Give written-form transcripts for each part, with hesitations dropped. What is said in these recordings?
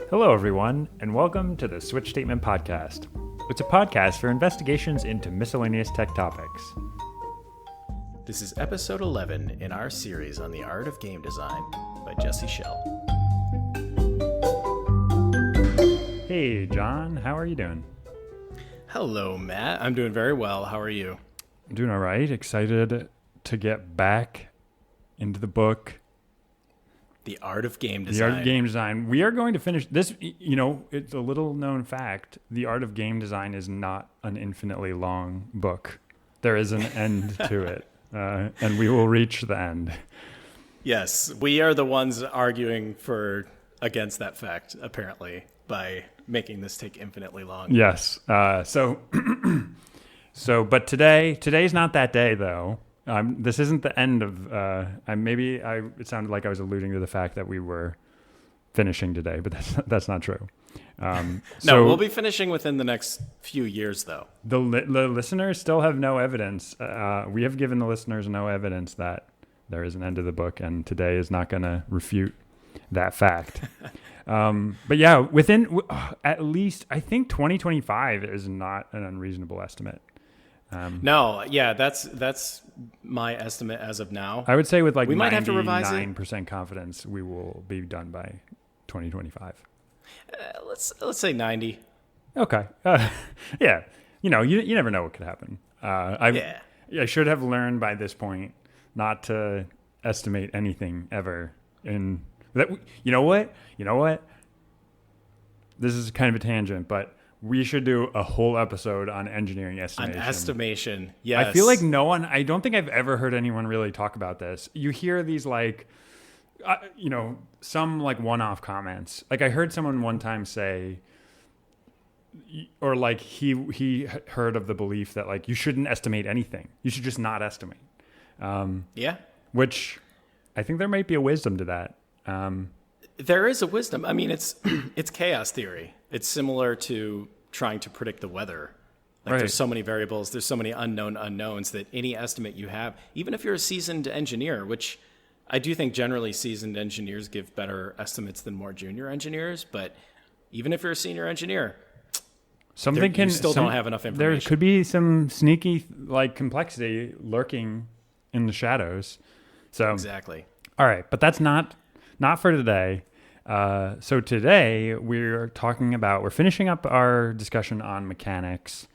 Hello, everyone, and welcome to the Switch Statement Podcast. It's a podcast for investigations into miscellaneous tech topics. This is episode 11 in our series on the art of game design by Jesse Schell. Hey, John, how are you doing? Hello, Matt. I'm doing very well. How are you? I'm doing all right. Excited to get back into the book. The art of game The design. Art of Game Design. We are going to finish this. It's a little known fact. The Art of Game Design is not an infinitely long book. There is an end to it, and we will reach the end. Yes, we are the ones arguing against that fact, apparently, by making this take infinitely long. Yes. But today's not that day, though. This isn't the end of. It sounded like I was alluding to the fact that we were finishing today, but that's not true. No, we'll be finishing within the next few years, though. The listeners still have no evidence. We have given the listeners no evidence that there is an end to the book, and today is not going to refute that fact. But yeah, within at least, I think 2025 is not an unreasonable estimate. That's my estimate as of now. I would say with like we might have to revise it. 99% confidence, we will be done by 2025. Let's say 90. Okay. Yeah. You never know what could happen. I should have learned by this point not to estimate anything ever. You know what? This is kind of a tangent, but we should do a whole episode on engineering estimation. On estimation, yes. I feel like I don't think I've ever heard anyone really talk about this. You hear these some like one-off comments. Like I heard someone one time say, or like he heard of the belief that like you shouldn't estimate anything. You should just not estimate. Which I think there might be a wisdom to that. There is a wisdom. I mean, it's chaos theory. It's similar to trying to predict the weather. Right. There's so many variables, there's so many unknowns that any estimate you have, even if you're a seasoned engineer, which I do think generally seasoned engineers give better estimates than more junior engineers, but even if you're a senior engineer, you still don't have enough information. There could be some sneaky complexity lurking in the shadows. So exactly. All right, but that's not for today. So today we're finishing up our discussion on mechanics.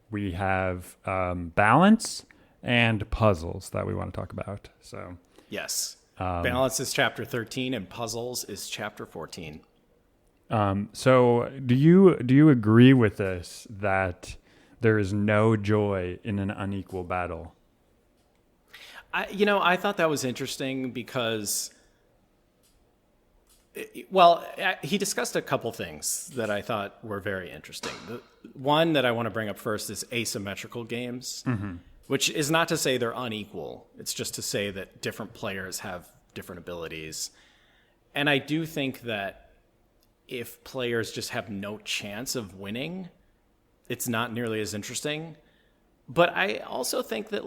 We have balance and puzzles that we want to talk about. So yes, balance is chapter 13 and puzzles is chapter 14. So do you agree with this that there is no joy in an unequal battle? I thought that was interesting because, he discussed a couple things that I thought were very interesting. The one that I want to bring up first is asymmetrical games, which is not to say they're unequal. It's just to say that different players have different abilities. And I do think that if players just have no chance of winning, it's not nearly as interesting. But I also think that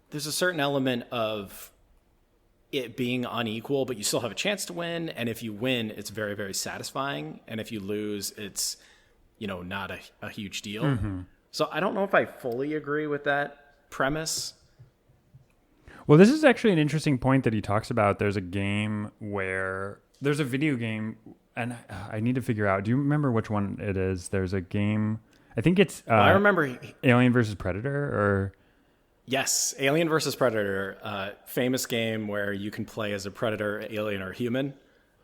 there's a certain element of it being unequal, but you still have a chance to win. And if you win, it's very, very satisfying. And if you lose, it's, not a huge deal. Mm-hmm. So I don't know if I fully agree with that premise. Well, this is actually an interesting point that he talks about. There's a video game, and I need to figure out, do you remember which one it is? There's a game, I think it's I remember Alien versus Predator, or... Yes, Alien versus Predator, famous game where you can play as a predator, alien, or human,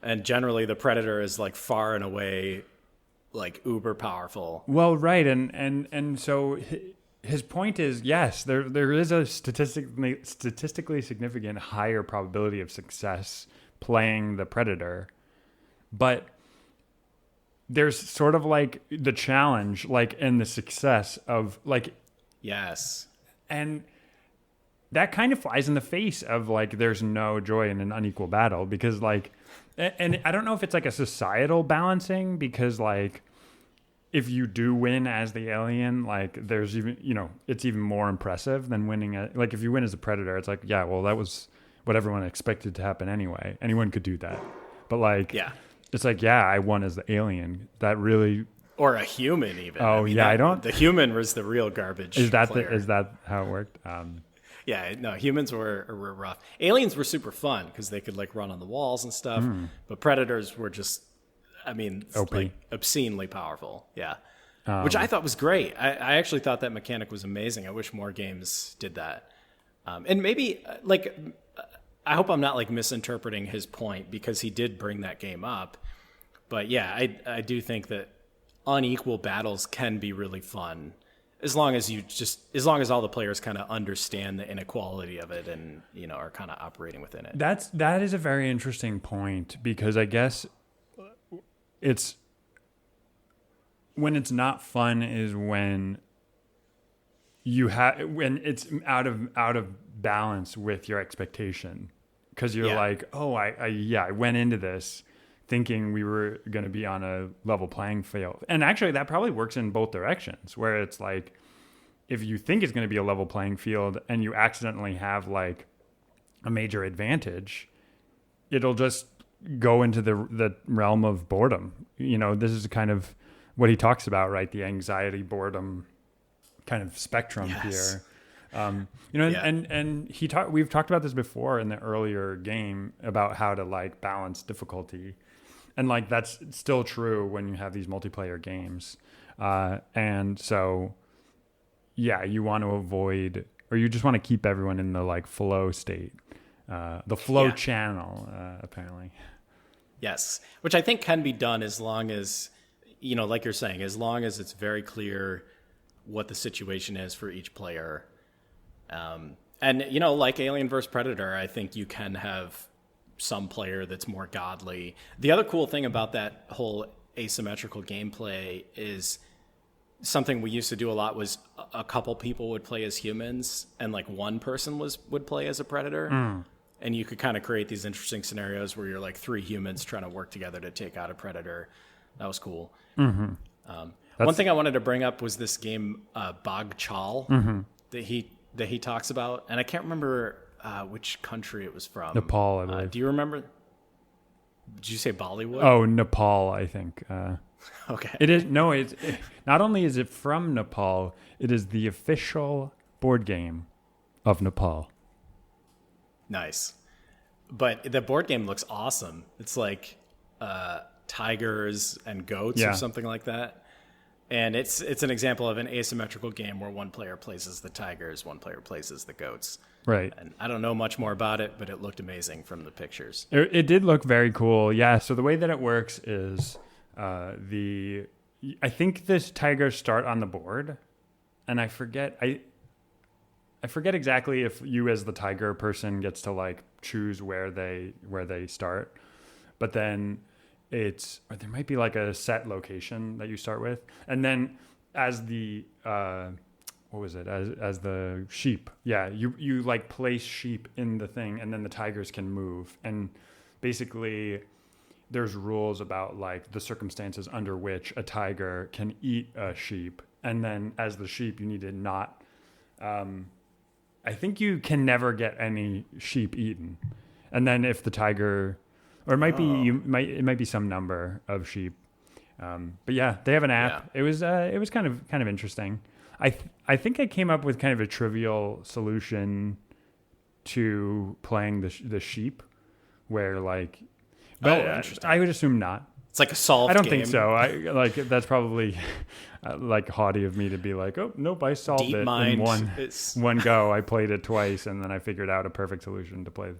and generally the predator is far and away uber powerful. Well, right, and so his point is yes, there is a statistically significant higher probability of success playing the predator, but there's sort of the challenge, and the success of yes, and that kind of flies in the face of there's no joy in an unequal battle because and I don't know if it's a societal balancing because if you do win as the alien, there's even, it's even more impressive than winning if you win as a predator, it's that was what everyone expected to happen anyway. Anyone could do that. But It's like, yeah, I won as the alien. That really. Or a human, even. Oh, yeah, I don't. The human was the real garbage. Is that player. is that how it worked? Yeah, no, humans were rough. Aliens were super fun because they could like run on the walls and stuff. But predators were just, I mean, OP. like obscenely powerful. Yeah, which I thought was great. I actually thought that mechanic was amazing. I wish more games did that. And maybe like, I hope I'm not like misinterpreting his point because he did bring that game up. But yeah, I do think that unequal battles can be really fun. As long as all the players kind of understand the inequality of it and, you know, are kind of operating within it. That is a very interesting point because I guess it's when it's not fun is when when it's out of balance with your expectation because you're like, oh, I went into this thinking we were going to be on a level playing field. And actually that probably works in both directions where it's like, if you think it's going to be a level playing field and you accidentally have like a major advantage, it'll just go into the realm of boredom. You know, this is kind of what he talks about, right? The anxiety, boredom kind of spectrum here. You know, and we've talked about this before in the earlier game about how to like balance difficulty. And like that's still true when you have these multiplayer games. And so, yeah, you want to avoid, or you just want to keep everyone in the like flow state, the flow channel, apparently. Yes, which I think can be done as long as, you know, like you're saying, as long as it's very clear what the situation is for each player. And, you know, like Alien vs. Predator, I think you can have some player that's more godly. The other cool thing about that whole asymmetrical gameplay is something we used to do a lot was a couple people would play as humans and like one person would play as a predator. And you could kind of create these interesting scenarios where you're like three humans trying to work together to take out a predator. That was cool. One thing I wanted to bring up was this game, Bog Chal, that he talks about. And I can't remember which country it was from. Nepal, I believe. Do you remember? Did you say Bollywood? Oh, Nepal, I think. Okay. It is not only is it from Nepal, it is the official board game of Nepal. Nice. But the board game looks awesome. It's like tigers and goats or something like that. And it's an example of an asymmetrical game where one player plays as the tigers, one player plays as the goats. Right. And I don't know much more about it, but it looked amazing from the pictures. It did look very cool. Yeah. So the way that it works is I think this tigers start on the board, and I forget exactly if you as the tiger person gets to like choose where they start, but then or there might be like a set location that you start with, and then as the as the sheep, you like place sheep in the thing, and then the tigers can move, and basically there's rules about like the circumstances under which a tiger can eat a sheep, and then as the sheep you need to not I think you can never get any sheep eaten, and then if the tiger, or it might it might be some number of sheep, but yeah, they have an app. It was kind of interesting. I think I came up with kind of a trivial solution to playing the sheep, where like, but interesting. I would assume not. It's like a solved I don't game. think so. I like that's probably like haughty of me to be like, oh nope, I solved Deep it mind in one go. I played it twice, and then I figured out a perfect solution to play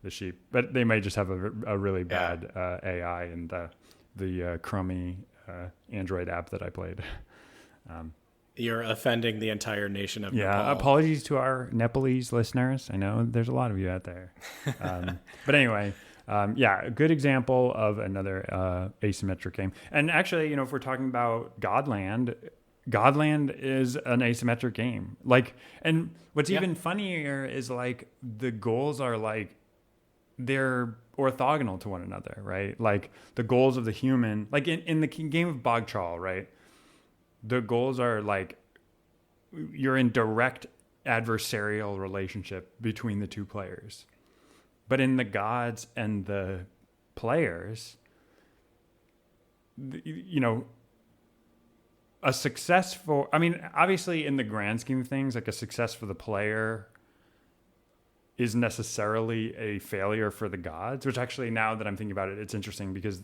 the sheep. But they may just have a really bad AI and the crummy Android app that I played. You're offending the entire nation of Nepal. Apologies to our Nepalese listeners. I know there's a lot of you out there. But anyway. A good example of another asymmetric game. And actually, you know, if we're talking about Godland is an asymmetric game. Like, and what's even funnier is like the goals are like they're orthogonal to one another, right? Like the goals of the human, like in the game of Bog Chal, right? The goals are like you're in direct adversarial relationship between the two players. But in the gods and the players, you know, a successful, I mean, obviously in the grand scheme of things, like a success for the player is necessarily a failure for the gods, which actually, now that I'm thinking about it, it's interesting because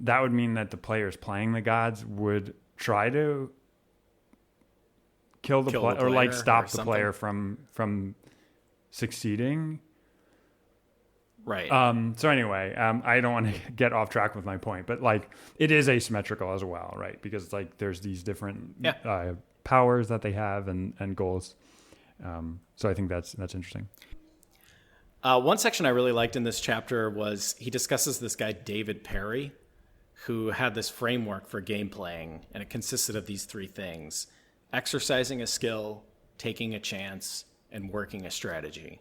that would mean that the players playing the gods would try to kill the player, or like stop the player from succeeding. Right. So anyway, I don't want to get off track with my point, but like it is asymmetrical as well, right? Because like there's these different powers that they have and goals. So I think that's interesting. One section I really liked in this chapter was he discusses this guy, David Perry, who had this framework for game playing, and it consisted of these three things: exercising a skill, taking a chance, and working a strategy,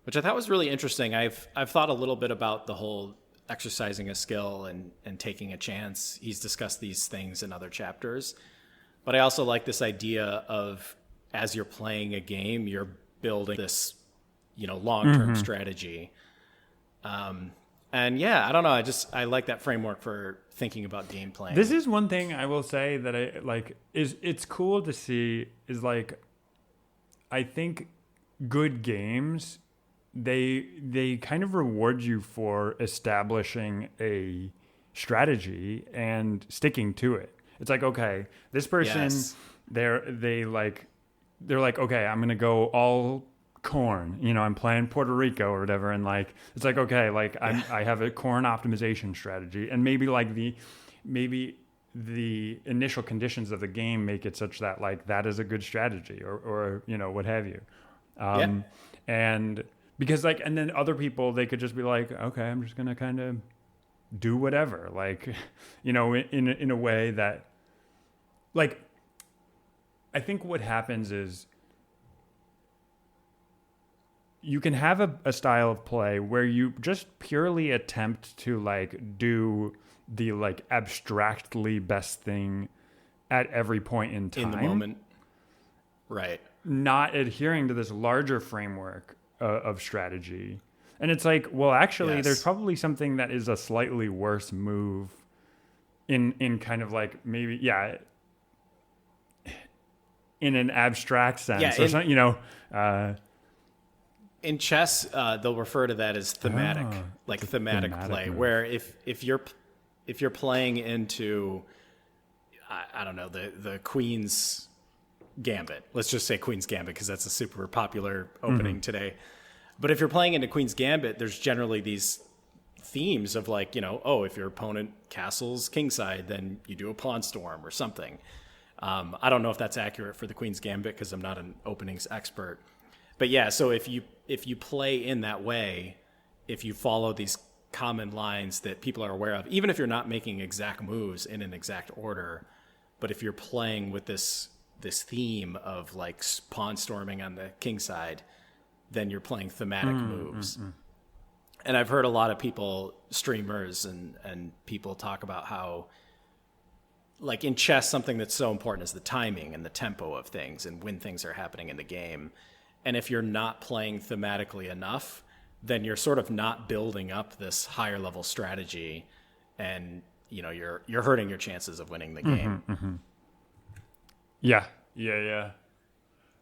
which I thought was really interesting. I've thought a little bit about the whole exercising a skill and taking a chance. He's discussed these things in other chapters. But I also like this idea of, as you're playing a game, you're building this, long-term strategy. And yeah, I don't know. I like that framework for thinking about game playing. This is one thing I will say that I like it's cool to see is like, I think good games, they kind of reward you for establishing a strategy and sticking to it. It's like, okay, this person, Yes. they're like, okay, I'm gonna go all corn. I'm playing Puerto Rico or whatever, and like it's like, okay, like I have a corn optimization strategy, and maybe the initial conditions of the game make it such that like that is a good strategy, or what have you. And because like, and then other people, they could just be like, okay, I'm just gonna kind of do whatever, like in a way that, like, I think what happens is you can have a style of play where you just purely attempt to like do the like abstractly best thing at every point in time, in the moment. Right. not adhering to this larger framework of strategy. And it's like, well, actually, Yes. there's probably something that is a slightly worse move in kind of like maybe, in an abstract sense, Yeah, or something, In chess, they'll refer to that as thematic, like thematic play, move. where if you're playing into, I don't know, the Queen's Gambit. Let's just say Queen's Gambit because that's a super popular opening today. But if you're playing into Queen's Gambit, there's generally these themes of like, if your opponent castles kingside, then you do a pawn storm or something. I don't know if that's accurate for the Queen's Gambit because I'm not an openings expert. But yeah, so if you play in that way, if you follow these common lines that people are aware of, even if you're not making exact moves in an exact order, but if you're playing with this theme of like pawn storming on the king side, then you're playing thematic moves. And I've heard a lot of people, streamers and people talk about how, like in chess, something that's so important is the timing and the tempo of things and when things are happening in the game. And if you're not playing thematically enough, then you're sort of not building up this higher level strategy, and you're hurting your chances of winning the game. Yeah. Yeah,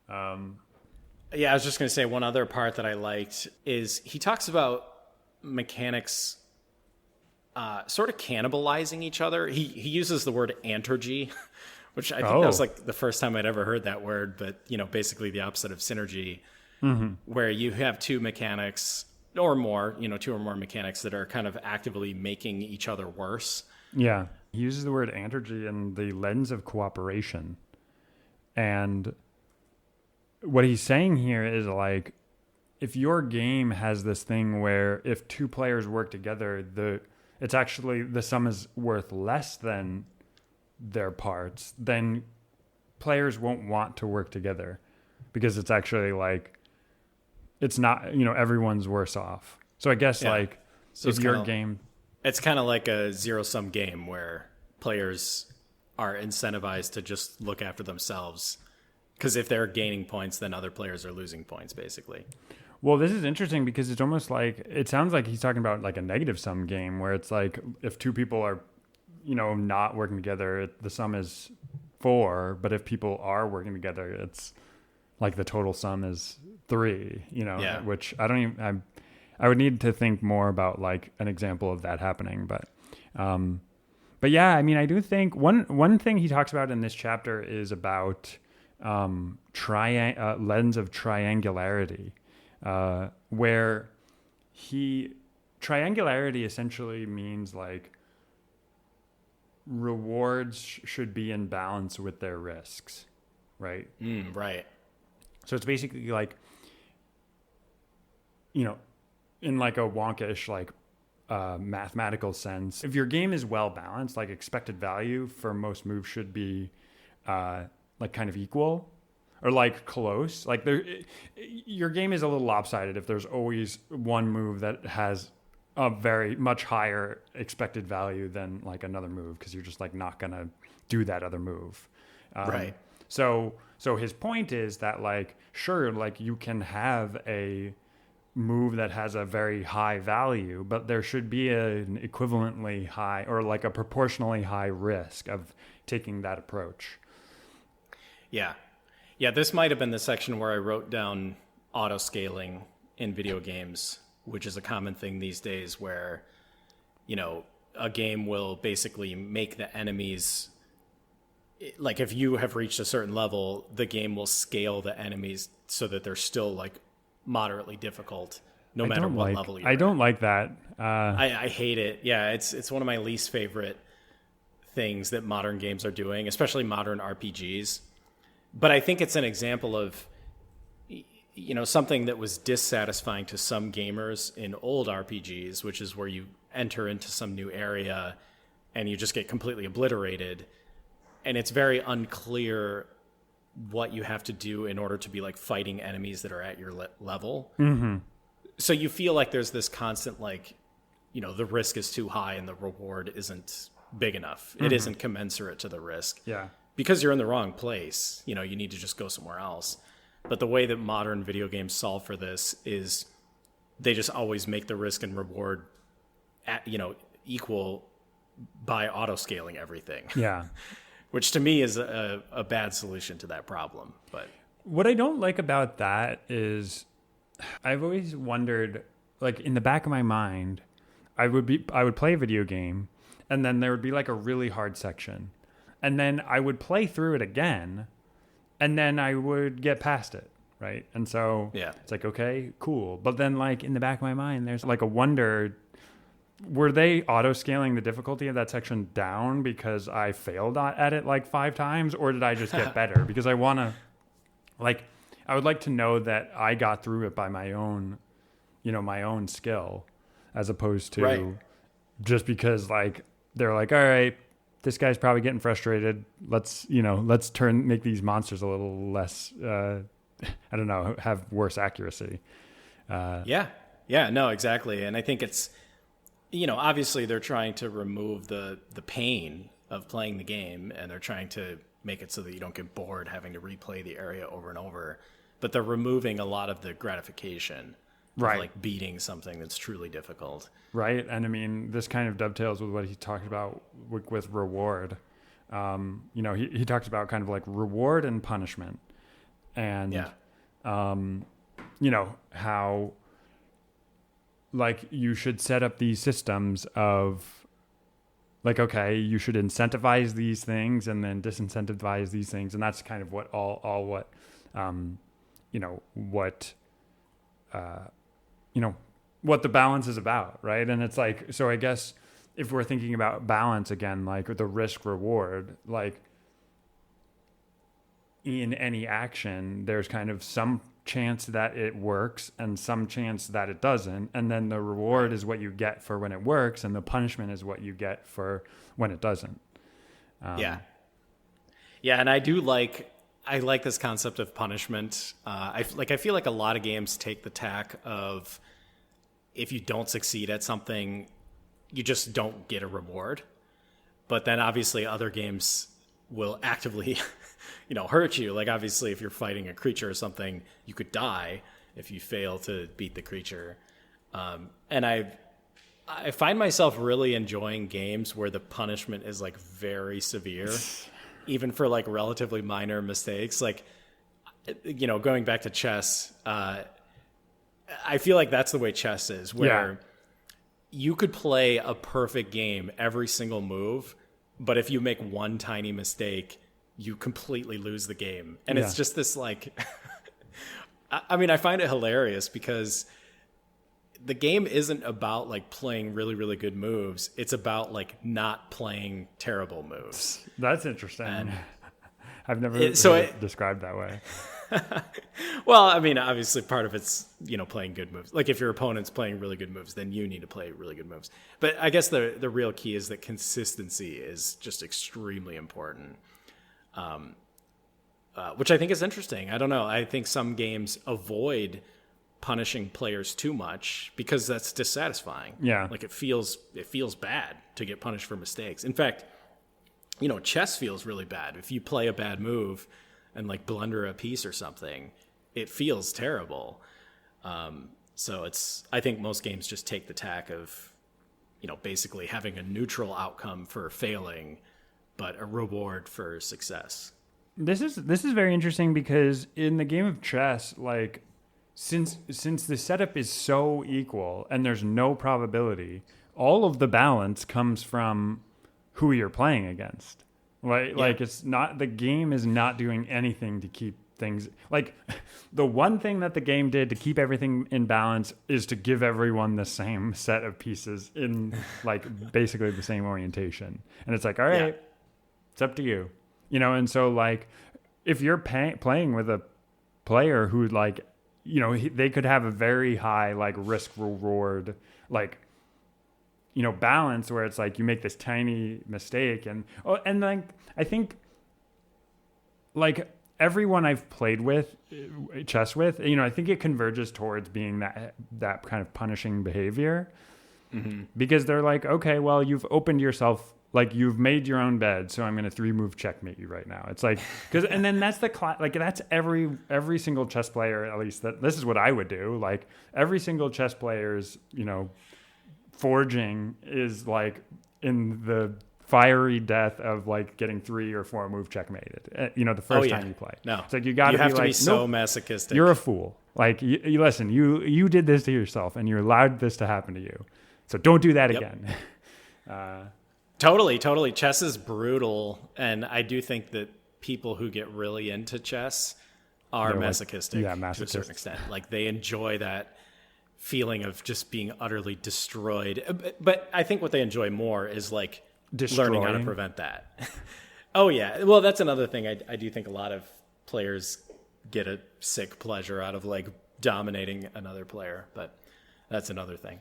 I was just going to say one other part that I liked is he talks about mechanics sort of cannibalizing each other. He uses the word antergy, which I think that was like the first time I'd ever heard that word, but basically the opposite of synergy, where you have two mechanics or more, two or more mechanics that are kind of actively making each other worse. Yeah. He uses the word antergy in the lens of cooperation. And what he's saying here is like, if your game has this thing where if two players work together, it's actually the sum is worth less than their parts, then players won't want to work together because it's actually like, it's not, everyone's worse off. So I guess like, so if your game, it's kind of like a zero-sum game where players are incentivized to just look after themselves, because if they're gaining points, then other players are losing points, basically. well, this is interesting because it's almost like, it sounds like he's talking about like a negative sum game where it's like if two people are, not working together, the sum is 4. But if people are working together, it's like the total sum is 3. Yeah. Which I don't even. I would need to think more about like an example of that happening, but yeah, I mean, I do think one thing he talks about in this chapter is about lens of triangularity, where triangularity essentially means like rewards should be in balance with their risks, right? Right. So it's basically like, in like a wonkish like mathematical sense, if your game is well balanced, like expected value for most moves should be like kind of equal or like close. Like your game is a little lopsided if there's always one move that has a very much higher expected value than like another move, because you're just like not gonna do that other move. Right. So his point is that like, sure, like you can have a move that has a very high value, but there should be an equivalently high or like a proportionally high risk of taking that approach. Yeah. This might have been the section where I wrote down auto scaling in video games, which is a common thing these days where, a game will basically make the enemies, like if you have reached a certain level, the game will scale the enemies so that they're still like moderately difficult no matter what level you're I don't at. like that. I hate it. Yeah, it's one of my least favorite things that modern games are doing, especially modern RPGs. But I think it's an example of something that was dissatisfying to some gamers in old RPGs, which is where you enter into some new area and you just get completely obliterated, and it's very unclear what you have to do in order to be like fighting enemies that are at your level. Mm-hmm. So you feel like there's this constant like, the risk is too high and the reward isn't big enough. Mm-hmm. It isn't commensurate to the risk. Yeah. Because you're in the wrong place. You need to just go somewhere else. But the way that modern video games solve for this is they just always make the risk and reward equal by auto scaling everything. Yeah. Which to me is a bad solution to that problem. But what I don't like about that is I've always wondered, like in the back of my mind, I would play a video game and then there would be like a really hard section. And then I would play through it again and then I would get past it. Right. And so It's like, okay, cool. But then like in the back of my mind, there's like a wonder, were they auto scaling the difficulty of that section down because I failed at it like 5 times, or did I just get better? Because I want to, like, I would like to know that I got through it by my own, my own skill, as opposed to just because like they're like, all right, this guy's probably getting frustrated. Let's make these monsters a little less, I don't know, have worse accuracy. Yeah, no, exactly. And I think it's, obviously they're trying to remove the pain of playing the game, and they're trying to make it so that you don't get bored having to replay the area over and over. But they're removing a lot of the gratification of like beating something that's truly difficult. Right. And I mean, this kind of dovetails with what he talked about with reward. He talks about kind of like reward and punishment, and how like you should set up these systems of like, okay, you should incentivize these things and then disincentivize these things. And that's kind of what what the balance is about. Right. And it's like, so I guess if we're thinking about balance again, like the risk reward, like in any action, there's kind of some chance that it works and some chance that it doesn't, and then the reward is what you get for when it works, and the punishment is what you get for when it doesn't. And I like this concept of punishment. I feel like a lot of games take the tack of, if you don't succeed at something, you just don't get a reward. But then obviously other games will actively hurt you. Like obviously if you're fighting a creature or something, you could die if you fail to beat the creature. And I I find myself really enjoying games where the punishment is like very severe, even for like relatively minor mistakes. Like, going back to chess, I feel like that's the way chess is, where you could play a perfect game every single move, but if you make one tiny mistake, you completely lose the game. And it's just this like, I mean, I find it hilarious because the game isn't about like playing really, really good moves. It's about like not playing terrible moves. That's interesting. And I've never heard it described that way. Well, I mean, obviously part of it's, playing good moves. Like if your opponent's playing really good moves, then you need to play really good moves. But I guess the real key is that consistency is just extremely important, which I think is interesting. I don't know. I think some games avoid punishing players too much because that's dissatisfying. Yeah. Like it feels bad to get punished for mistakes. In fact, chess feels really bad. If you play a bad move and like blunder a piece or something, it feels terrible. So I think most games just take the tack of, basically having a neutral outcome for failing, but a reward for success. This is very interesting because in the game of chess, like since the setup is so equal and there's no probability, all of the balance comes from who you're playing against. Like it's not, the game is not doing anything to keep things, like the one thing that the game did to keep everything in balance is to give everyone the same set of pieces in like basically the same orientation. And it's like, all right, it's up to you, and so like if you're playing with a player who like, they could have a very high like risk reward, like, balance where it's like you make this tiny mistake and like I think like everyone I've played with chess with, I think it converges towards being that kind of punishing behavior, because they're like, okay, well, you've opened yourself, like you've made your own bed, so I'm going to 3-move checkmate you right now. It's like, and then that's that's every single chess player, at least this is what I would do. Like every single chess player's, forging is like in the fiery death of like getting 3 or 4 move checkmated. The first time you play. No, it's like you got to have be to like, be so nope, masochistic. You're a fool. Like you listen, you did this to yourself, and you allowed this to happen to you. So don't do that again. Totally. Chess is brutal, and I do think that people who get really into chess are masochistic to a certain extent. Like they enjoy that feeling of just being utterly destroyed. But I think what they enjoy more is like learning how to prevent that. Oh yeah. Well, that's another thing. I do think a lot of players get a sick pleasure out of like dominating another player, but that's another thing.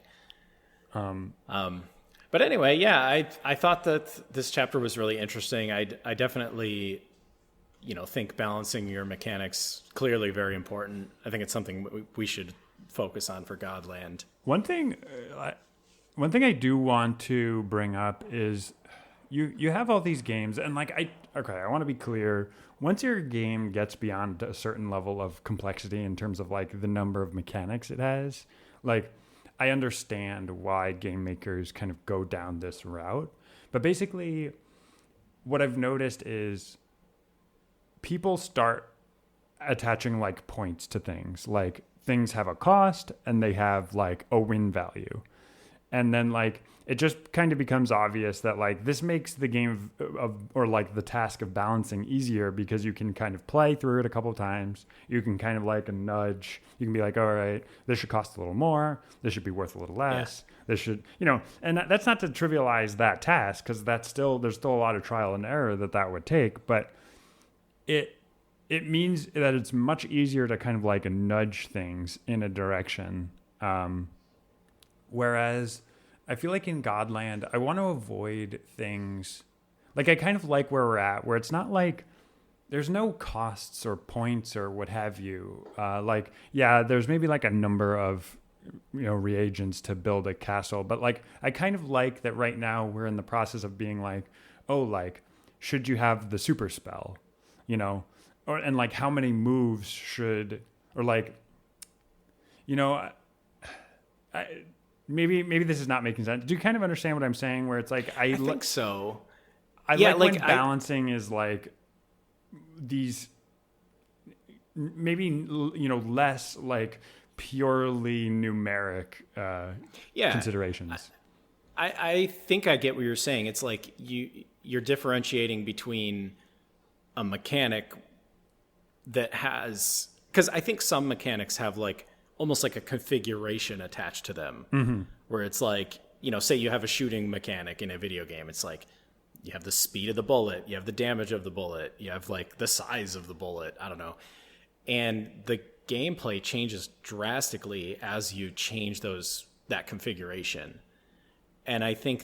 But anyway, yeah, I thought that this chapter was really interesting. I definitely, think balancing your mechanics, clearly very important. I think it's something we should focus on for Godland. One thing I do want to bring up is you have all these games, and like I want to be clear. Once your game gets beyond a certain level of complexity in terms of like the number of mechanics it has, like I understand why game makers kind of go down this route. But basically what I've noticed is people start attaching like points to things. Like things have a cost and they have like a win value. And then like it just kind of becomes obvious that like this makes the game or like the task of balancing easier because you can kind of play through it a couple of times. You can kind of like a nudge. You can be like, all right, this should cost a little more. This should be worth a little less. Yeah. This should, and that's not to trivialize that task because there's still a lot of trial and error that would take. But it means that it's much easier to kind of like nudge things in a direction. Whereas I feel like in Godland, I want to avoid things like I kind of like where we're at, where it's not like there's no costs or points or what have you. There's maybe like a number of, reagents to build a castle. But like, I kind of like that right now we're in the process of being like, oh, like, should you have the super spell, and like how many moves should, or like, maybe this is not making sense. Do you kind of understand what I'm saying? Where it's like I think so. I Yeah, like when like, balancing is like these maybe less like purely numeric Yeah. considerations. I think I get what you're saying. It's like you're differentiating between a mechanic that has, because I think some mechanics have like almost like a configuration attached to them, where it's like, say you have a shooting mechanic in a video game. It's like you have the speed of the bullet, you have the damage of the bullet, you have like the size of the bullet. I don't know, and the gameplay changes drastically as you change that configuration. And I think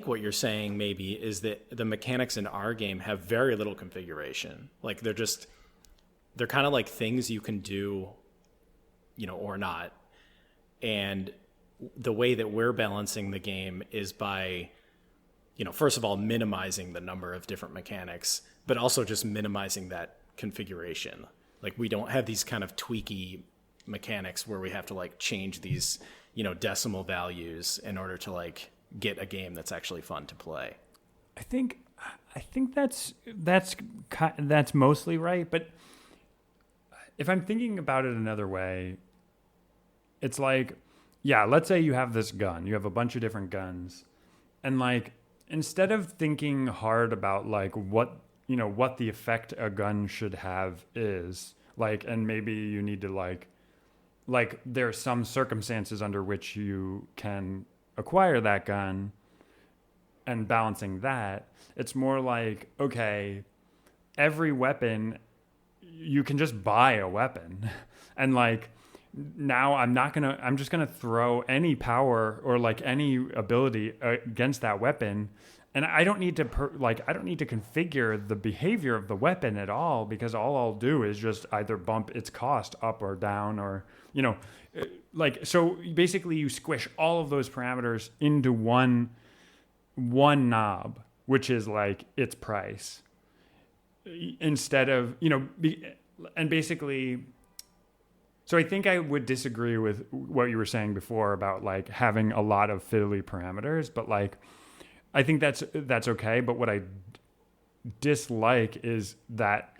what you're saying maybe is that the mechanics in our game have very little configuration. Like they're kind of like things you can do, or not. And the way that we're balancing the game is by, first of all, minimizing the number of different mechanics, but also just minimizing that configuration. Like we don't have these kind of tweaky mechanics where we have to like change these, decimal values in order to like get a game that's actually fun to play. I think that's mostly right, but if I'm thinking about it another way, it's like, yeah, let's say you have this gun, you have a bunch of different guns, and like instead of thinking hard about like what the effect a gun should have is, like, and maybe you need to like there are some circumstances under which you can acquire that gun, and balancing that, it's more like, okay, every weapon, you can just buy a weapon. And like now I'm just gonna throw any power or like any ability against that weapon, and I don't need to configure the behavior of the weapon at all, because all I'll do is just either bump its cost up or down, or like, so basically you squish all of those parameters into one knob, which is like its price, instead of and basically. So I think I would disagree with what you were saying before about like having a lot of fiddly parameters, but like I think that's okay. But what I dislike is that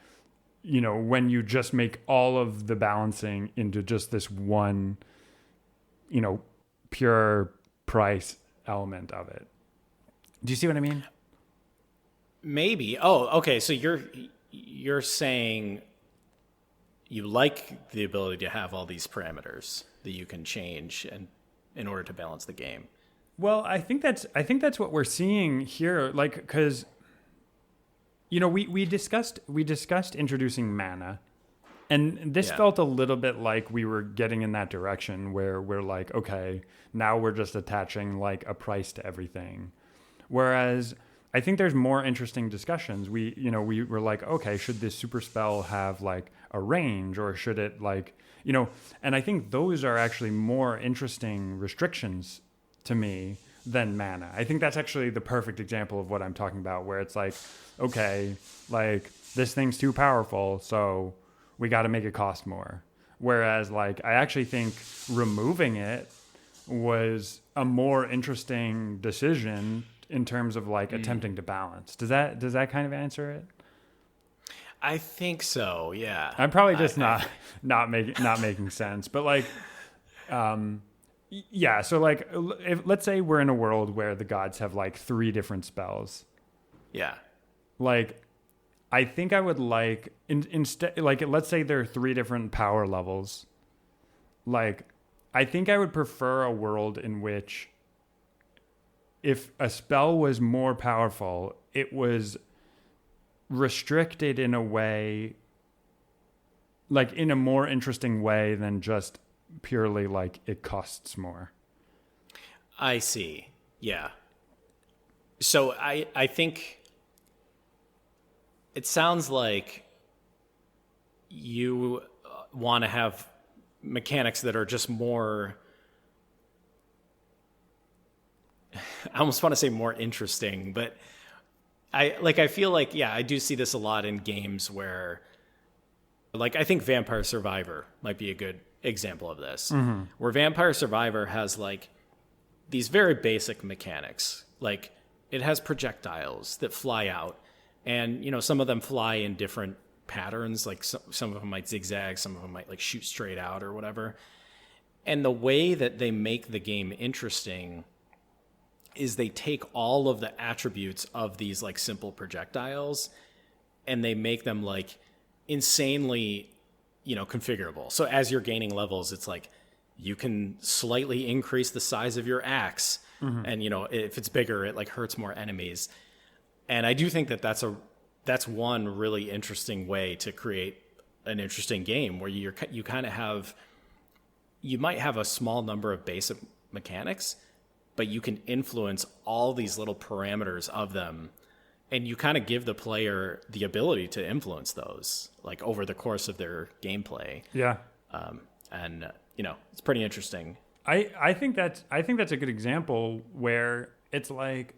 when you just make all of the balancing into just this one pure price element of it. Do you see what I mean? Maybe. Oh, okay. So you're saying you like the ability to have all these parameters that you can change and in order to balance the game. Well, I think that's what we're seeing here, like, because we discussed introducing mana, and this felt a little bit like we were getting in that direction where we're like, okay, now we're just attaching like a price to everything, whereas I think there's more interesting discussions. We were like, okay, should this super spell have like a range, or should it like, and I think those are actually more interesting restrictions to me than mana. I think that's actually the perfect example of what I'm talking about, where it's like, okay, like this thing's too powerful, so we got to make it cost more. Whereas like, I actually think removing it was a more interesting decision in terms of like attempting to balance. Does that kind of answer it? I think so. Yeah. I'm probably just not making sense, but like, yeah. So like, let's say we're in a world where the gods have like 3 different spells. Yeah. Like, I think I would like instead, like, let's say there are 3 different power levels. Like, I think I would prefer a world in which if a spell was more powerful, it was restricted in a way, like in a more interesting way than just purely like it costs more. I see. Yeah. So I think it sounds like you want to have mechanics that are just more, I almost want to say more interesting, but I feel like, yeah, I do see this a lot in games where, like, I think Vampire Survivor might be a good example of this, where Vampire Survivor has like these very basic mechanics. Like it has projectiles that fly out, and you know, some of them fly in different patterns. Like some of them might zigzag, some of them might like shoot straight out or whatever. And the way that they make the game interesting is they take all of the attributes of these like simple projectiles and they make them like insanely, you know, configurable. So as you're gaining levels, it's like you can slightly increase the size of your axe. And, you know, if it's bigger, it like hurts more enemies. And I do think that that's one really interesting way to create an interesting game where you kind of have, you might have a small number of basic mechanics, but you can influence all these little parameters of them, and you kind of give the player the ability to influence those like over the course of their gameplay. Yeah. And you know, it's pretty interesting. I think that's a good example where it's like,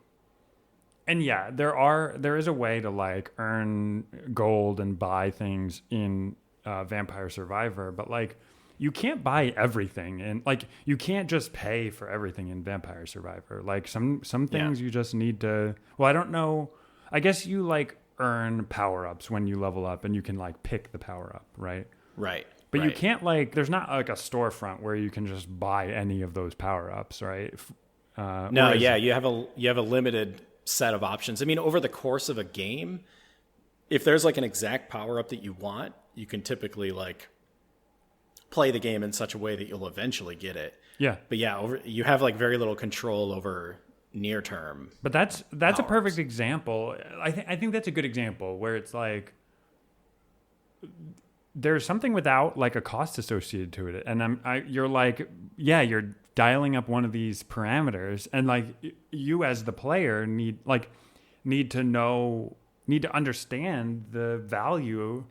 and yeah, there is a way to like earn gold and buy things in Vampire Survivor, but like you can't buy everything, and like you can't just pay for everything in Vampire Survivor. Like some things you just need to, well, I don't know, I guess you like earn power-ups when you level up and you can like pick the power-up, right? Right. But you can't like, there's not like a storefront where you can just buy any of those power-ups, right? No, yeah, you have a limited set of options. I mean, over the course of a game, if there's like an exact power-up that you want, you can typically like play the game in such a way that you'll eventually get it. Yeah. But yeah, you have like very little control over near term. But that's a perfect example. I think that's a good example where it's like there's something without like a cost associated to it, and you're like, yeah, you're dialing up one of these parameters, and like you as the player need to understand the value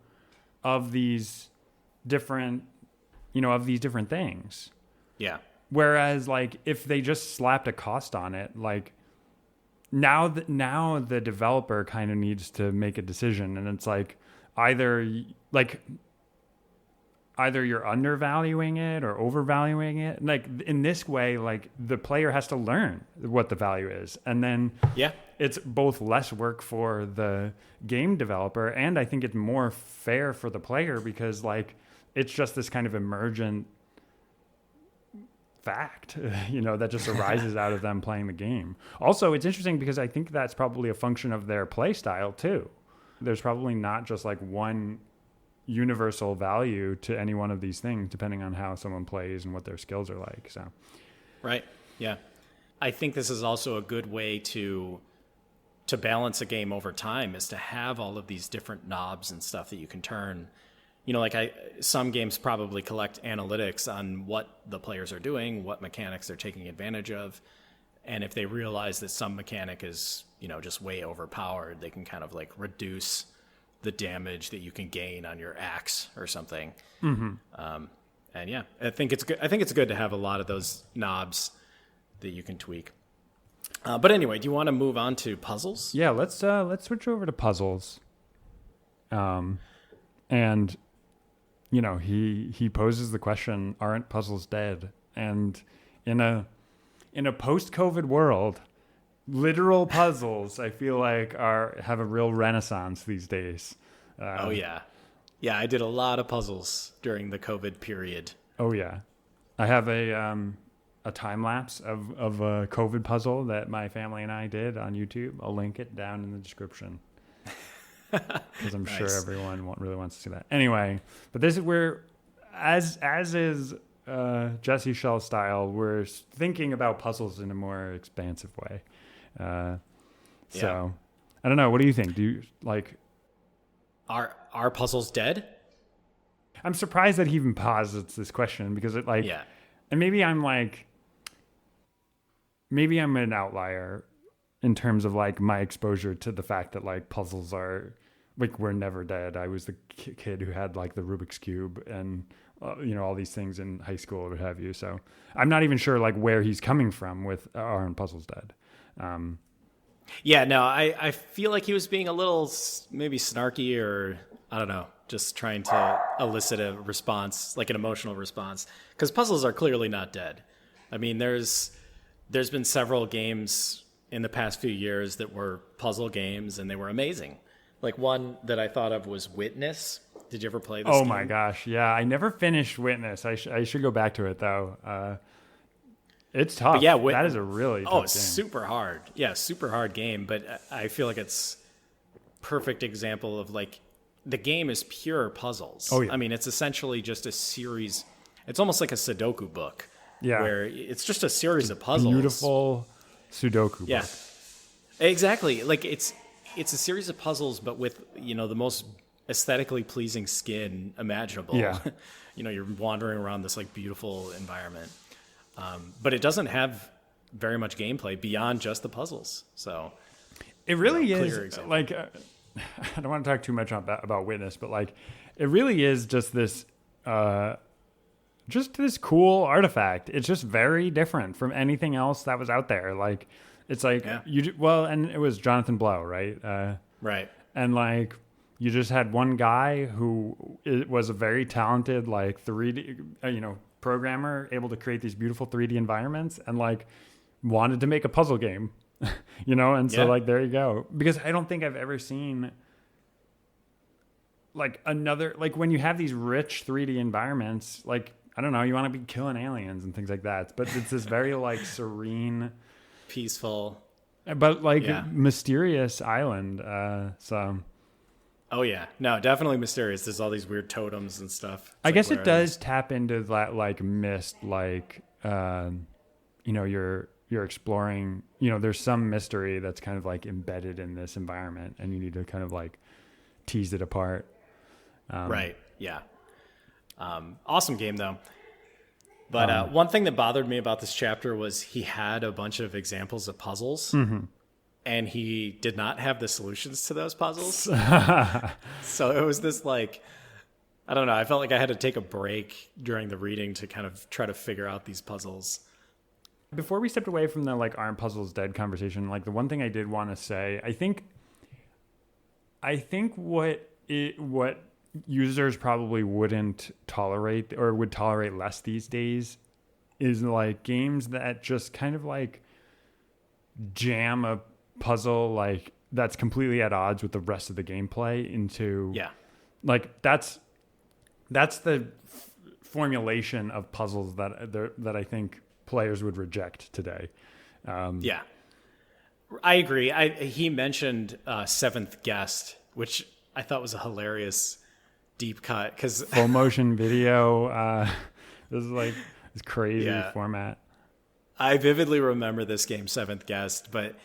of these different, you know, of these different things. Yeah. Whereas like if they just slapped a cost on it, like now the developer kind of needs to make a decision, and it's like either you're undervaluing it or overvaluing it. Like in this way, like the player has to learn what the value is, and then it's both less work for the game developer, and I think it's more fair for the player because like it's just this kind of emergent fact, you know, that just arises out of them playing the game. Also, it's interesting because I think that's probably a function of their play style too. There's probably not just like one universal value to any one of these things, depending on how someone plays and what their skills are like. So, right, yeah, I think this is also a good way to balance a game over time, is to have all of these different knobs and stuff that you can turn. You know, like some games probably collect analytics on what the players are doing, what mechanics they're taking advantage of, and if they realize that some mechanic is, you know, just way overpowered, they can kind of like reduce the damage that you can gain on your axe or something. And yeah, I think it's good. I think it's good to have a lot of those knobs that you can tweak. But anyway, do you want to move on to puzzles? Yeah, let's switch over to puzzles. And you know, he poses the question, aren't puzzles dead? And in a post-COVID world, literal puzzles, I feel like have a real renaissance these days. Oh yeah. Yeah, I did a lot of puzzles during the COVID period. Oh yeah. I have a time lapse of a COVID puzzle that my family and I did on YouTube. I'll link it down in the description. Because I'm sure everyone really wants to see that. Anyway, but this is where, as is Jesse Shell style, we're thinking about puzzles in a more expansive way. So, I don't know. What do you think? Do you like? Are puzzles dead? I'm surprised that he even posits this question because it like, and maybe I'm an outlier in terms of like my exposure to the fact that like puzzles are like, we're never dead. I was the kid who had like the Rubik's Cube and you know, all these things in high school or what have you. So I'm not even sure like where he's coming from with aren't puzzles dead. Yeah, no, I feel like he was being a little maybe snarky or I don't know, just trying to elicit a response, like an emotional response, because puzzles are clearly not dead. I mean, there's been several games in the past few years that were puzzle games, and they were amazing. Like one that I thought of was Witness. Did you ever play this Oh game? my gosh, yeah, I never finished Witness. I should go back to it though. It's tough. But yeah, that is a really tough it's game. super hard. Yeah, super hard game. But I feel like it's perfect example of like the game is pure puzzles. Oh, yeah. I mean, it's essentially just a series. It's almost like a Sudoku book. Yeah. Where it's just a series of puzzles. Beautiful Sudoku Yeah. book. Exactly. Like it's a series of puzzles, but with the most aesthetically pleasing skin imaginable. Yeah. You're wandering around this like beautiful environment. But it doesn't have very much gameplay beyond just the puzzles. So It really clear is example. like I don't want to talk too much about Witness, but like it really is just this cool artifact. It's just very different from anything else that was out there. Like it's like Yeah. and it was Jonathan Blow, right? right. And like you just had one guy who was a very talented like 3D programmer, able to create these beautiful 3D environments, and like wanted to make a puzzle game. And so Yeah. like there you go. Because I don't think I've ever seen like another, like when you have these rich 3D environments, like I don't know, you want to be killing aliens and things like that, but it's this very like serene, Peaceful. but like Yeah. mysterious island. So Oh yeah. No, definitely mysterious. There's all these weird totems and stuff. It's I like, guess where it are does tap into that like mist, like you're exploring. There's some mystery that's kind of like embedded in this environment, and you need to kind of like tease it apart. Right. Yeah. Awesome game though. But one thing that bothered me about this chapter was he had a bunch of examples of puzzles, and he did not have the solutions to those puzzles. So it was this like, I don't know. I felt like I had to take a break during the reading to kind of try to figure out these puzzles. Before we stepped away from the like aren't puzzles dead conversation, like the one thing I did want to say, I think what users probably wouldn't tolerate or would tolerate less these days is like games that just kind of like jam a puzzle like that's completely at odds with the rest of the gameplay into like that's the formulation of puzzles that I think players would reject today. Yeah, I agree. He mentioned Seventh Guest, which I thought was a hilarious deep cut because Full motion video. This is like this crazy format. I vividly remember this game, Seventh Guest, but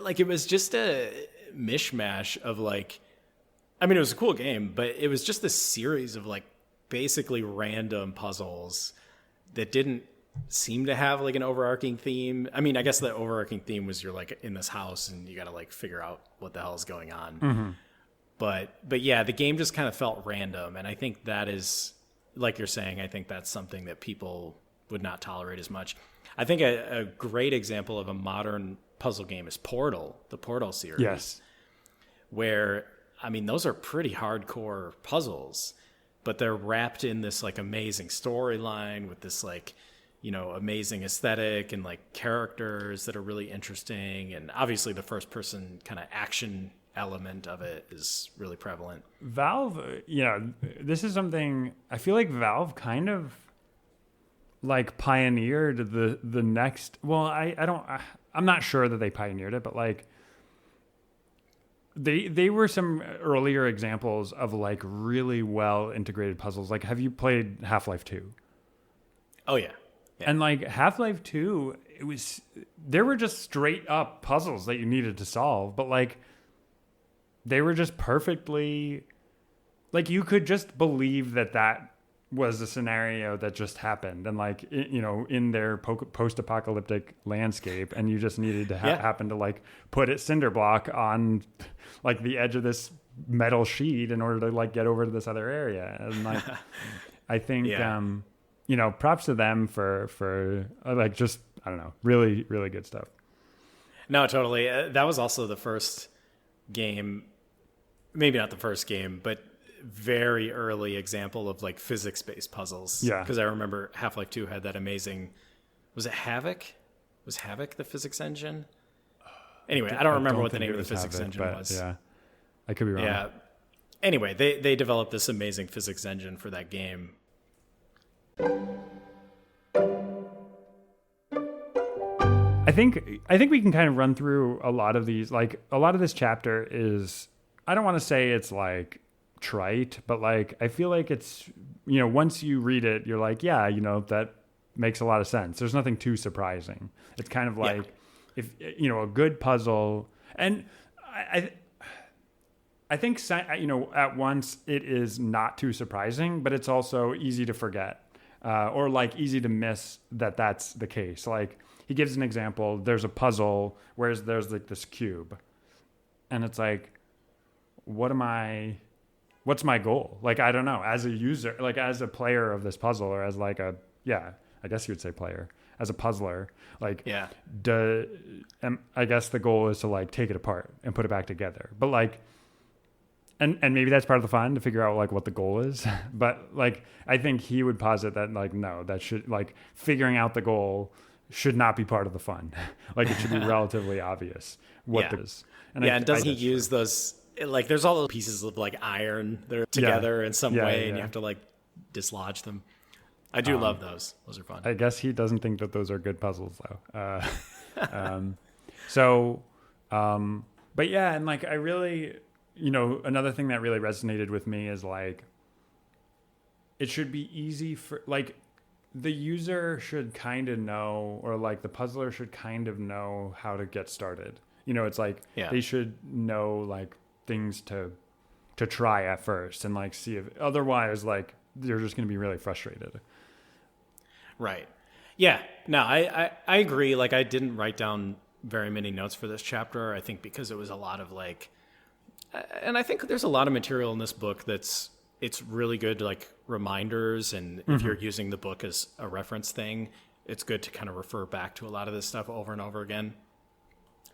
like it was just a mishmash of like, I mean, it was a cool game, but it was just this series of like basically random puzzles that didn't seem to have like an overarching theme. I mean, I guess the overarching theme was you're like in this house and you got to like figure out what the hell is going on. Mm-hmm. But yeah, the game just kind of felt random. And I think that is, like you're saying, I think that's something that people would not tolerate as much. I think a great example of a modern puzzle game is Portal, the Portal series. Yes. Where, I mean, those are pretty hardcore puzzles, but they're wrapped in this like amazing storyline with this like, amazing aesthetic and like characters that are really interesting. And obviously the first person kind of action element of it is really prevalent. Valve, this is something I feel like Valve kind of like pioneered the next. Well, I'm not sure that they pioneered it, but like they were some earlier examples of like really well integrated puzzles. Like, have you played Half-Life 2? Oh yeah. And like Half-Life 2, there were just straight up puzzles that you needed to solve, but like they were just perfectly, like you could just believe that was a scenario that just happened, and like in their post-apocalyptic landscape, and you just needed to happen to like put it cinder block on like the edge of this metal sheet in order to like get over to this other area. And like I think props to them for like just, I don't know, really really good stuff. No, totally. That was also the first game, maybe not the first game, but very early example of like physics-based puzzles. Yeah. Because I remember Half-Life 2 had that amazing, was it Havok? Was Havok the physics engine? Anyway, I don't remember what the name of the physics engine was. Yeah, I could be wrong. Yeah. Anyway, they developed this amazing physics engine for that game. I think we can kind of run through a lot of these. Like a lot of this chapter is, I don't want to say it's like trite, but like I feel like it's, you know, once you read it, you're like, yeah, you know, that makes a lot of sense. There's nothing too surprising. It's kind of like if, you know, a good puzzle, and I think, you know, at once it is not too surprising, but it's also easy to forget, or like easy to miss that that's the case. Like he gives an example. There's a puzzle where there's like this cube, and it's like, what's my goal? Like, I don't know, as a user, like as a player of this puzzle, or as like I guess you would say player, as a puzzler, like, I guess the goal is to like take it apart and put it back together. But like, and maybe that's part of the fun to figure out like what the goal is. But like, I think he would posit that like, no, that should, like, figuring out the goal should not be part of the fun. Like it should be relatively obvious what it is. And doesn't he use those, like there's all those pieces of like iron that are together in some way and you have to like dislodge them. I do love those. Those are fun. I guess he doesn't think that those are good puzzles though. But yeah, and like I really, you know, another thing that really resonated with me is like, it should be easy for, like, the user should kind of know, or like the puzzler should kind of know how to get started. You know, it's like they should know like things to try at first and like see if, otherwise like they're just going to be really frustrated. Right. Yeah. No, I agree. Like I didn't write down very many notes for this chapter. I think because it was a lot of like, and I think there's a lot of material in this book it's really good, like reminders. And if you're using the book as a reference thing, it's good to kind of refer back to a lot of this stuff over and over again,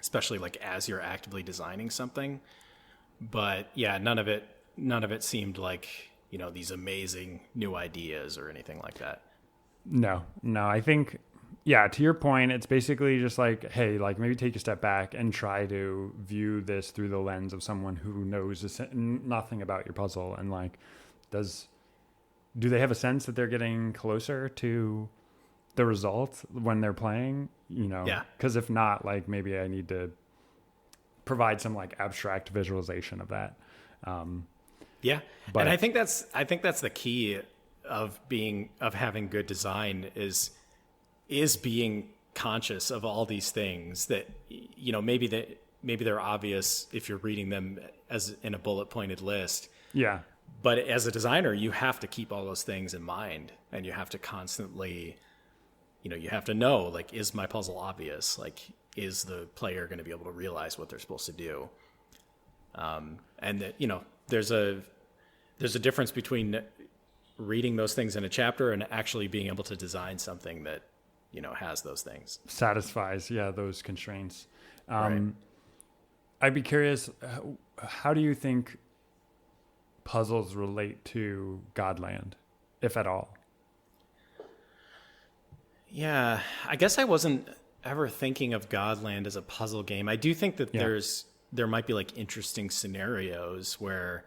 especially like as you're actively designing something. But yeah, none of it seemed like, you know, these amazing new ideas or anything like that. No, I think, yeah, to your point, it's basically just like, hey, like maybe take a step back and try to view this through the lens of someone who knows nothing about your puzzle. And like, do they have a sense that they're getting closer to the result when they're playing? You know, because if not, like maybe I need to provide some like abstract visualization of that. But and I think that's the key of having good design is being conscious of all these things that, you know, maybe they're obvious if you're reading them as in a bullet pointed list. Yeah. But as a designer, you have to keep all those things in mind, and you have to constantly, you know, you have to know, like, is my puzzle obvious? Like, is the player going to be able to realize what they're supposed to do? And that, you know, there's a difference between reading those things in a chapter and actually being able to design something that, you know, has those things. Satisfies, those constraints. Right. I'd be curious, how do you think puzzles relate to Godland, if at all? Yeah, I guess I wasn't ever thinking of Godland as a puzzle game. I do think that there might be like interesting scenarios where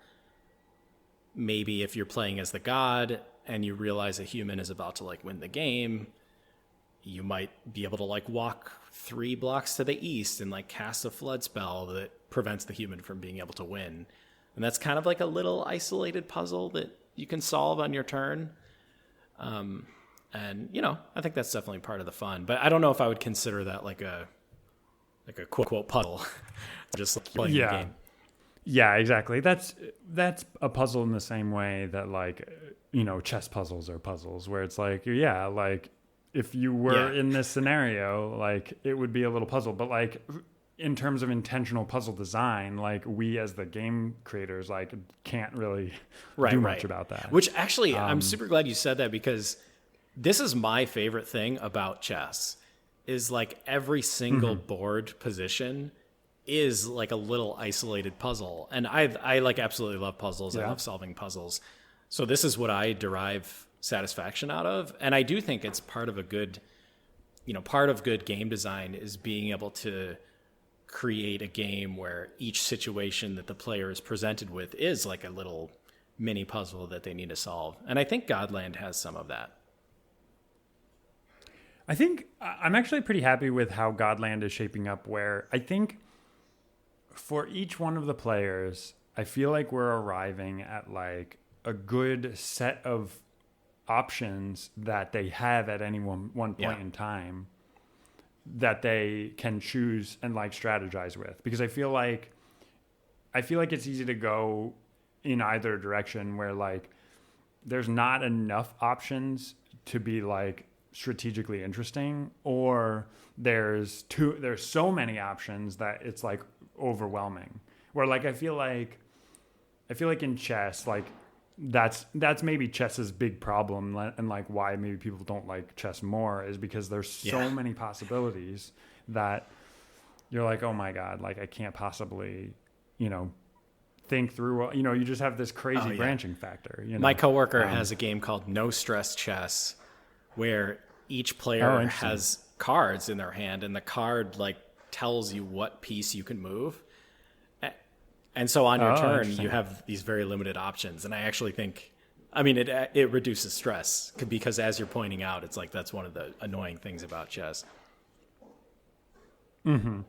maybe if you're playing as the god and you realize a human is about to like win the game, you might be able to like walk 3 blocks to the east and like cast a flood spell that prevents the human from being able to win. And that's kind of like a little isolated puzzle that you can solve on your turn. And, you know, I think that's definitely part of the fun. But I don't know if I would consider that like a quote puzzle. Just like playing the game. Yeah, exactly. That's a puzzle in the same way that, like, you know, chess puzzles are puzzles, where it's like, like if you were in this scenario, like it would be a little puzzle. But like in terms of intentional puzzle design, like we as the game creators, like can't really do much about that. Which actually, I'm super glad you said that, because this is my favorite thing about chess is like every single board position is like a little isolated puzzle. And I like absolutely love puzzles. I Yeah. love solving puzzles. So this is what I derive satisfaction out of. And I do think it's part of a good, part of good game design is being able to create a game where each situation that the player is presented with is like a little mini puzzle that they need to solve. And I think Godland has some of that. I think I'm actually pretty happy with how Godland is shaping up, where I think for each one of the players, I feel like we're arriving at like a good set of options that they have at any one point in time that they can choose and like strategize with. Because I feel like it's easy to go in either direction, where like there's not enough options to be like strategically interesting, or there's so many options that it's like overwhelming, where like I feel like in chess, like that's maybe chess's big problem, and like why maybe people don't like chess more, is because there's so many possibilities that you're like, oh my god, like I can't possibly think through, you just have this crazy branching factor. My coworker has a game called No Stress Chess, where each player has cards in their hand, and the card like tells you what piece you can move. And so on your turn, you have these very limited options. And I actually think, it reduces stress, because as you're pointing out, it's like that's one of the annoying things about chess. Mm-hmm.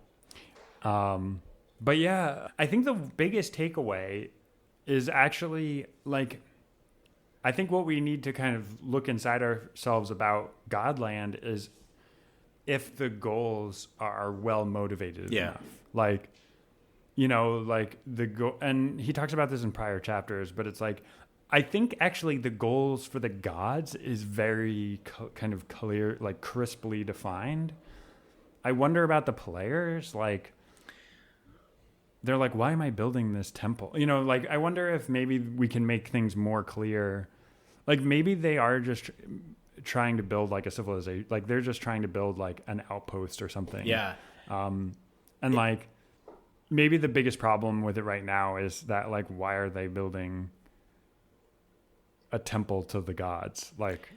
But yeah, I think the biggest takeaway is actually like, I think what we need to kind of look inside ourselves about Godland is if the goals are well motivated enough. Like, like and he talks about this in prior chapters, but it's like, I think actually the goals for the gods is very kind of clear, like crisply defined. I wonder about the players, like, they're like, why am I building this temple? Like, I wonder if maybe we can make things more clear. Like, maybe they are just trying to build like a civilization. Like, they're just trying to build like an outpost or something. Yeah. Like, maybe the biggest problem with it right now is that, like, why are they building a temple to the gods? Like,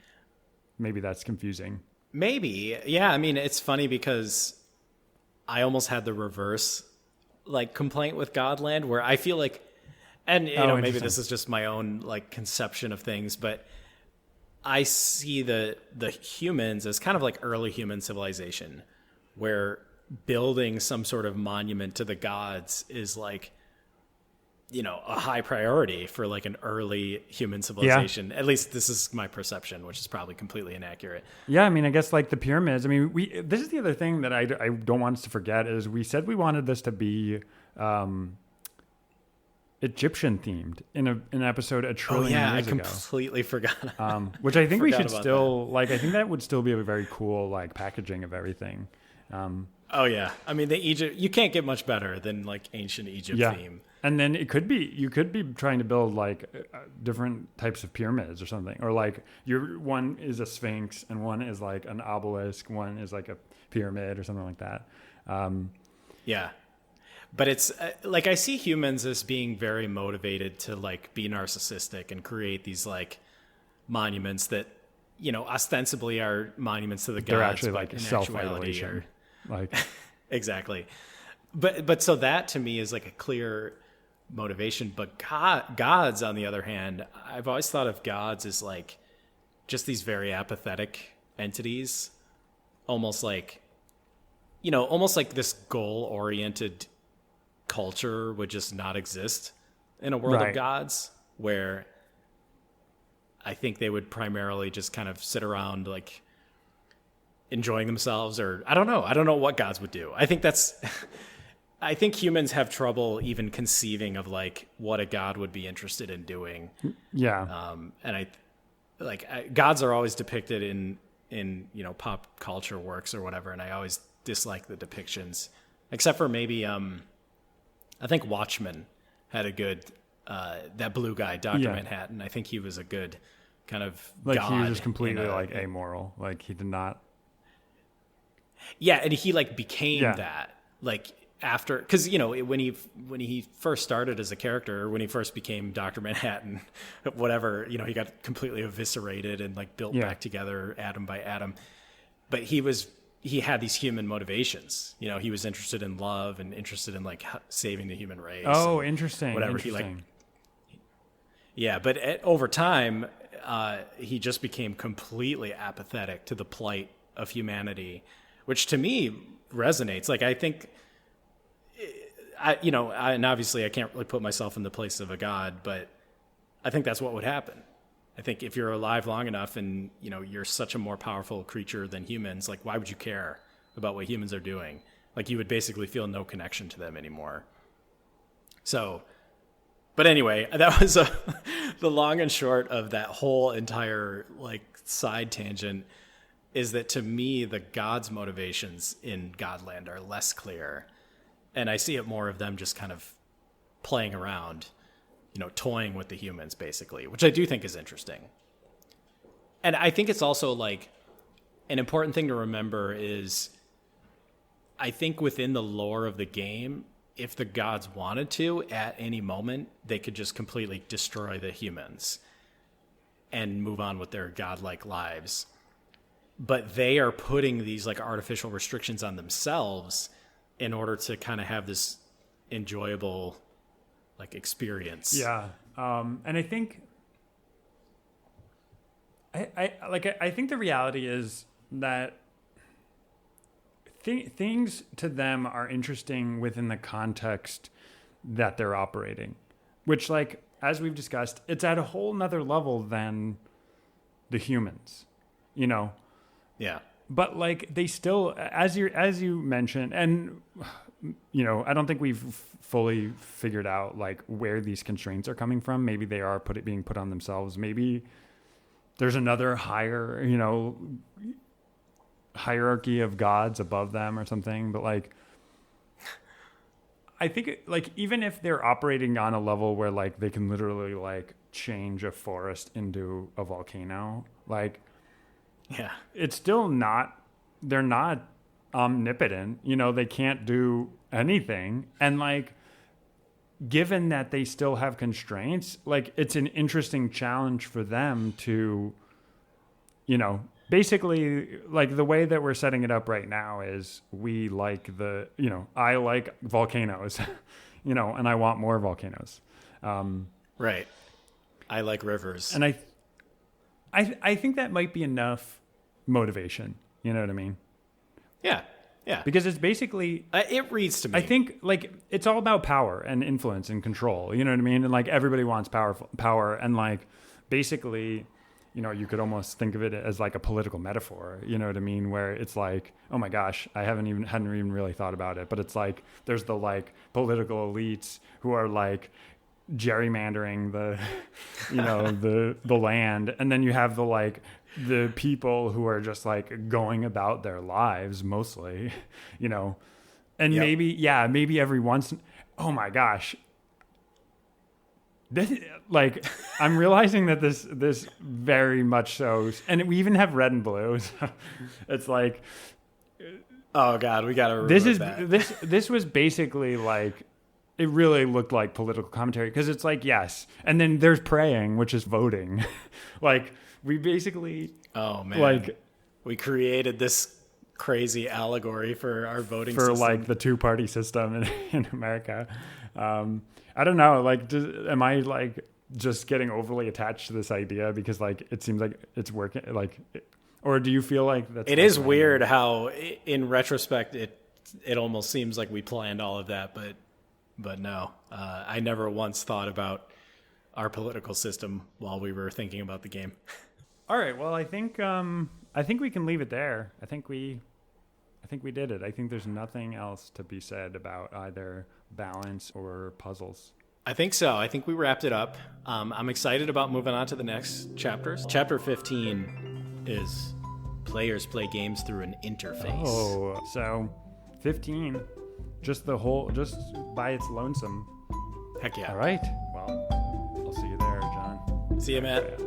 maybe that's confusing. Maybe. Yeah. It's funny because I almost had the reverse like complaint with Godland, where I feel like, and maybe this is just my own like conception of things, but I see the humans as kind of like early human civilization, where building some sort of monument to the gods is like, a high priority for like an early human civilization. At least this is my perception, which is probably completely inaccurate. Yeah, I guess like the pyramids. This is the other thing that I don't want us to forget, is we said we wanted this to be Egyptian themed in an episode a trillion years ago. I completely forgot. Which I think we should still like. I think that would still be a very cool like packaging of everything. The Egypt, you can't get much better than like ancient Egypt theme. And then you could be trying to build like different types of pyramids or something, or like one is a sphinx and one is like an obelisk, one is like a pyramid or something like that. But it's like, I see humans as being very motivated to like be narcissistic and create these like monuments that, ostensibly are monuments to the gods. They're actually like self-isolation. Like exactly. But so that to me is like a clear motivation. But gods, on the other hand, I've always thought of gods as like just these very apathetic entities, almost like this goal-oriented culture would just not exist in a world of gods, where I think they would primarily just kind of sit around like enjoying themselves, or I don't know what gods would do. I think humans have trouble even conceiving of like what a god would be interested in doing. Yeah. And gods are always depicted in pop culture works or whatever, and I always dislike the depictions, except for maybe I think Watchmen had a good that blue guy, Dr. Manhattan. I think he was a good kind of like god. He was just completely like amoral. Like he did not. Yeah, and he like became that. Like after, because when he first started as a character, when he first became Dr. Manhattan, whatever, he got completely eviscerated and like built back together atom by atom. But he had these human motivations. He was interested in love and interested in like saving the human race. Oh, interesting. Whatever interesting. But over time, he just became completely apathetic to the plight of humanity, which to me resonates. Like, I think, and obviously I can't really put myself in the place of a god, but I think that's what would happen. I think if you're alive long enough and, you're such a more powerful creature than humans, like, why would you care about what humans are doing? Like, you would basically feel no connection to them anymore. So, but anyway, that was the long and short of that whole entire, like, side tangent, is that to me, the gods' motivations in Godland are less clear. And I see it more of them just kind of playing around, toying with the humans, basically, which I do think is interesting. And I think it's also like an important thing to remember is I think within the lore of the game, if the gods wanted to, at any moment, they could just completely destroy the humans and move on with their godlike lives. But they are putting these like artificial restrictions on themselves in order to kind of have this enjoyable like experience. Yeah. And I think I think the reality is that things to them are interesting within the context that they're operating, which, like, as we've discussed, it's at a whole nother level than the humans, Yeah. But like they still, as you mentioned, and I don't think we've fully figured out like where these constraints are coming from. Maybe they are being put on themselves. Maybe there's another higher, hierarchy of gods above them or something. But like, I think like even if they're operating on a level where like they can literally like change a forest into a volcano, like. Yeah. It's still they're not omnipotent, they can't do anything. And like, given that they still have constraints, like it's an interesting challenge for them to, basically like the way that we're setting it up right now is we like I like volcanoes, and I want more volcanoes. Right. I like rivers. And I think that might be enough motivation. You know what I mean? Yeah. Yeah. Because it's basically... it reads to me. I think, like, it's all about power and influence and control. You know what I mean? And, like, everybody wants power. And, like, basically, you could almost think of it as, like, a political metaphor. You know what I mean? Where it's like, oh, my gosh, I hadn't even really thought about it. But it's like, there's the, like, political elites who are, like... gerrymandering the land, and then you have the people who are just like going about their lives mostly, and yep. maybe every once, oh my gosh, this, like, I'm realizing that this very much so, and we even have red and blue, so it's like, oh god, we gotta remember this was basically like, it really looked like political commentary because it's like, yes. And then there's praying, which is voting. Like we basically, oh man, like we created this crazy allegory for our voting for system. Like the 2-party system in America. I don't know. Like, am I like just getting overly attached to this idea because like, it seems like it's working like, or do you feel like that's, it is weird how in retrospect, it almost seems like we planned all of that, but no, I never once thought about our political system while we were thinking about the game. All right. Well, I think we can leave it there. I think we did it. I think there's nothing else to be said about either balance or puzzles. I think so. I think we wrapped it up. I'm excited about moving on to the next chapters. Chapter 15 is players play games through an interface. Oh, so 15. Just by its lonesome. Heck yeah. All right. Well, I'll see you there, John. See you, Matt.